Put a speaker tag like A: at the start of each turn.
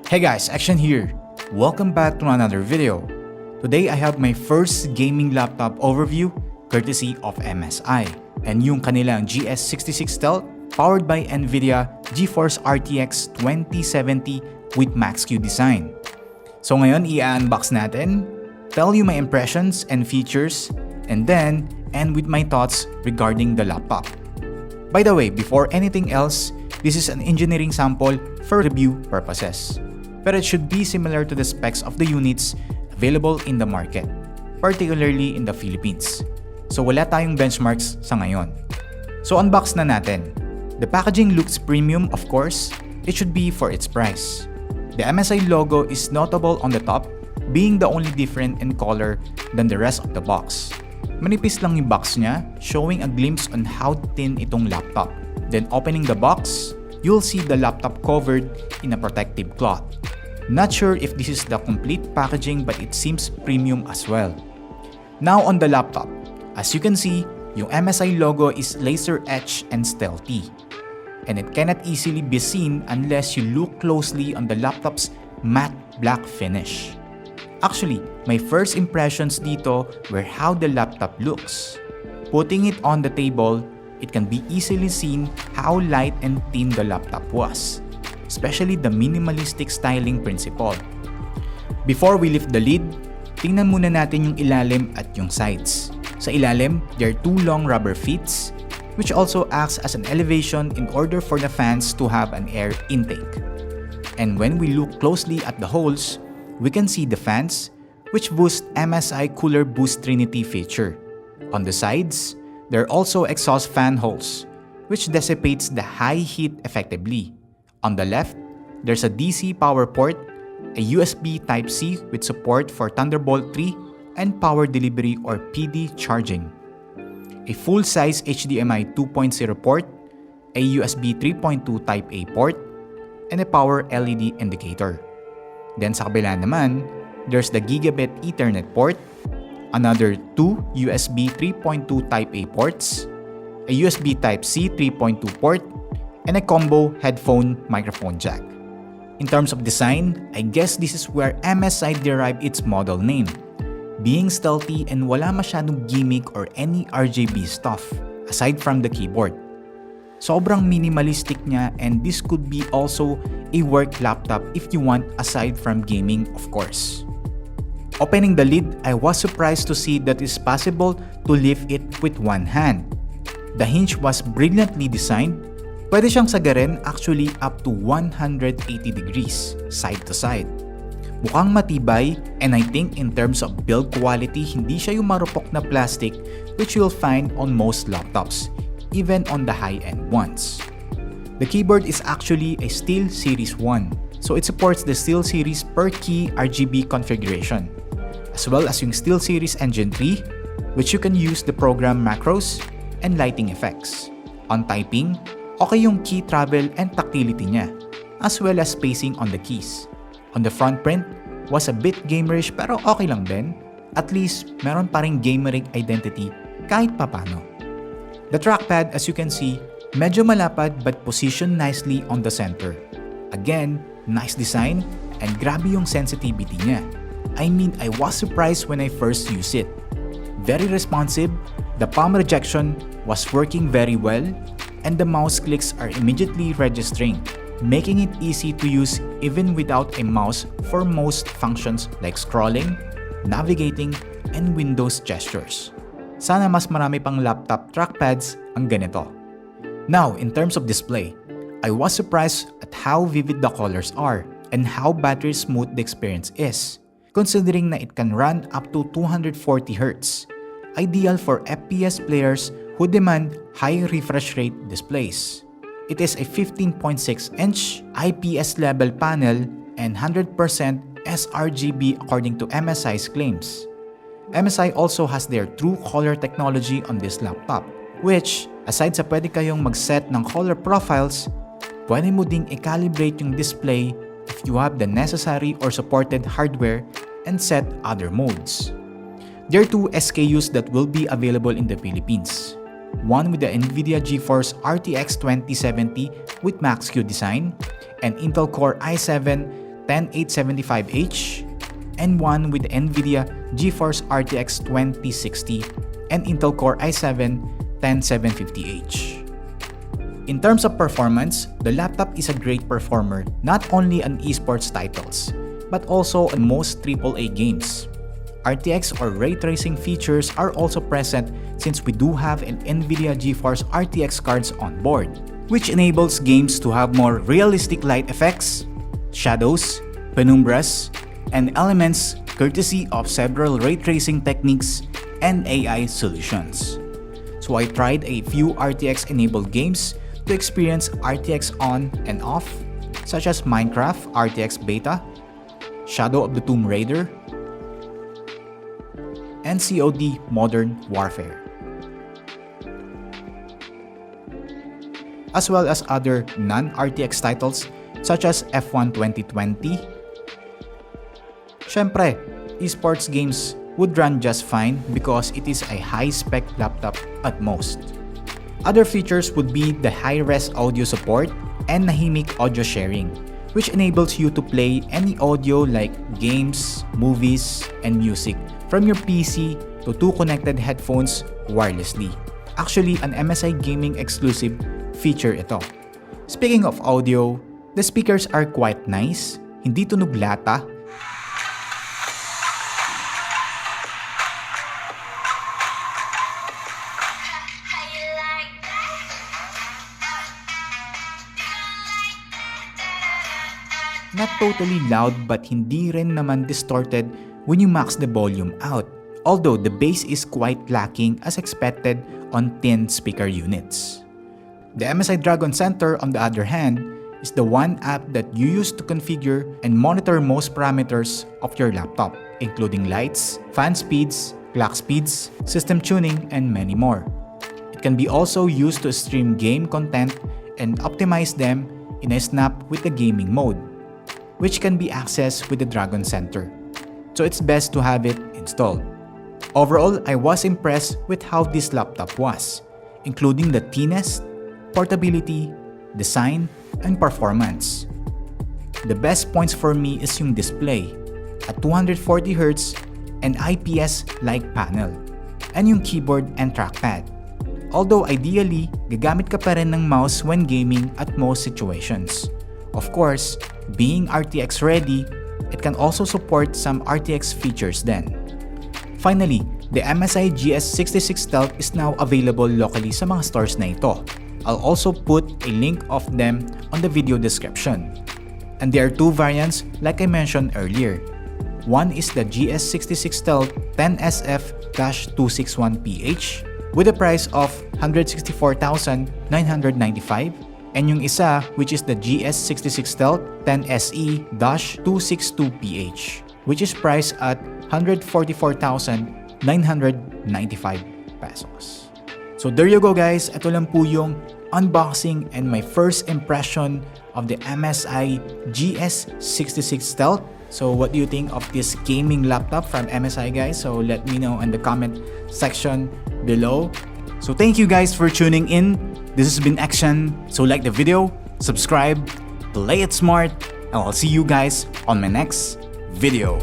A: Hey guys, Xtian here. Welcome back to another video. Today I have my first gaming laptop overview courtesy of MSI and yung kanilang GS66 Stealth powered by Nvidia GeForce RTX 2070 with Max-Q design. So ngayon i-unbox natin, tell you my impressions and features, and then end with my thoughts regarding the laptop. By the way, before anything else, this is an engineering sample for review purposes. But it should be similar to the specs of the units available in the market, particularly in the Philippines. So wala tayong benchmarks sa ngayon. So unbox na natin. The packaging looks premium, of course. It should be for its price. The MSI logo is notable on the top, being the only different in color than the rest of the box. Manipis lang yung box niya, showing a glimpse on how thin itong laptop. Then opening the box, you'll see the laptop covered in a protective cloth. Not sure if this is the complete packaging, but it seems premium as well. Now on the laptop, as you can see, yung MSI logo is laser etched and stealthy. And it cannot easily be seen unless you look closely on the laptop's matte black finish. Actually, my first impressions dito were how the laptop looks. Putting it on the table, it can be easily seen how light and thin the laptop was, especially the minimalistic styling principle. Before we lift the lid, tingnan muna natin yung ilalim at yung sides. Sa ilalim, there are two long rubber feet, which also acts as an elevation in order for the fans to have an air intake. And when we look closely at the holes, we can see the fans, which boost MSI Cooler Boost Trinity feature. On the sides, there are also exhaust fan holes, which dissipates the high heat effectively. On the left, there's a DC power port, a USB Type-C with support for Thunderbolt 3 and power delivery or PD charging, a full-size HDMI 2.0 port, a USB 3.2 Type-A port, and a power LED indicator. Then sa kabila naman, there's the Gigabit Ethernet port, another two USB 3.2 Type-A ports, a USB Type-C 3.2 port, and a combo headphone microphone jack. In terms of design, I guess this is where MSI derived its model name, being stealthy and wala masyadong gimmick or any RGB stuff aside from the keyboard. Sobrang minimalistic niya, and this could be also a work laptop if you want aside from gaming, of course. Opening the lid, I was surprised to see that it's possible to lift it with one hand. The hinge was brilliantly designed. Pwede siyang sagarin actually up to 180 degrees, side to side. Mukhang matibay, and I think in terms of build quality, hindi siya yung marupok na plastic which you'll find on most laptops, even on the high-end ones. The keyboard is actually a Steel Series 1, so it supports the Steel Series per key RGB configuration, as well as yung Steel Series Engine 3, which you can use the program macros and lighting effects. On typing, okay yung key travel and tactility niya, as well as spacing on the keys. On the front print, was a bit gamerish pero okay lang din. At least, meron pa ring gamering identity kahit papano. The trackpad, as you can see, medyo malapad but positioned nicely on the center. Again, nice design and grabe yung sensitivity niya. I mean, I was surprised when I first used it. Very responsive, the palm rejection was working very well, and the mouse clicks are immediately registering, making it easy to use even without a mouse for most functions like scrolling, navigating, and Windows gestures. Sana mas marami pang laptop trackpads ang ganito. Now, in terms of display, I was surprised at how vivid the colors are and how battery smooth the experience is, considering na it can run up to 240 Hz, ideal for FPS players who demand high refresh rate displays. It is a 15.6-inch IPS level panel and 100% sRGB according to MSI's claims. MSI also has their true color technology on this laptop, which, aside sa pwede kayong mag-set ng color profiles, pwede mo ding i-calibrate yung display if you have the necessary or supported hardware and set other modes. There are two SKUs that will be available in the Philippines. One with the Nvidia GeForce RTX 2070 with Max-Q design, and Intel Core i7 10875H, and one with the Nvidia GeForce RTX 2060 and Intel Core i7 10750H. In terms of performance, the laptop is a great performer not only on esports titles, but also on most AAA games. RTX or ray tracing features are also present since we do have an Nvidia GeForce RTX cards on board, which enables games to have more realistic light effects, shadows, penumbras, and elements courtesy of several ray tracing techniques and AI solutions. So I tried a few RTX enabled games to experience RTX on and off, such as Minecraft RTX Beta, Shadow of the Tomb Raider, and COD Modern Warfare, as well as other non-RTX titles such as F1 2020. Syempre, esports games would run just fine because it is a high-spec laptop at most. Other features would be the high-res audio support and Nahimic audio sharing, which enables you to play any audio like games, movies, and music from your PC to two connected headphones wirelessly. Actually, an MSI Gaming exclusive feature ito. Speaking of audio, the speakers are quite nice, hindi tunog lata. Not totally loud but hindi rin naman distorted when you max the volume out, although the bass is quite lacking as expected on thin speaker units. The MSI Dragon Center, on the other hand, is the one app that you use to configure and monitor most parameters of your laptop, including lights, fan speeds, clock speeds, system tuning, and many more. It can be also used to stream game content and optimize them in a snap with the gaming mode, which can be accessed with the Dragon Center. So it's best to have it installed. Overall, I was impressed with how this laptop was, including the thinness, portability, design, and performance. The best points for me is yung display at 240Hz and IPS-like panel, and yung keyboard and trackpad. Although ideally, gagamit ka pa rin ng mouse when gaming at most situations. Of course, being RTX ready, it can also support some RTX features then. Finally, the MSI GS66 Stealth is now available locally sa mga stores na ito. I'll also put a link of them on the video description. And there are two variants like I mentioned earlier. One is the GS66 Stealth 10SF-261PH with a price of 164,995, and yung isa which is the GS66 Stealth 10SE-262PH, which is priced at 144,995 pesos. So there you go guys, ito lang po yung unboxing and my first impression of the MSI GS66 Stealth. So what do you think of this gaming laptop from MSI guys? So let me know in the comment section below. So thank you guys for tuning in. This has been Xtian. So like the video, subscribe, play it smart, and I'll see you guys on my next video.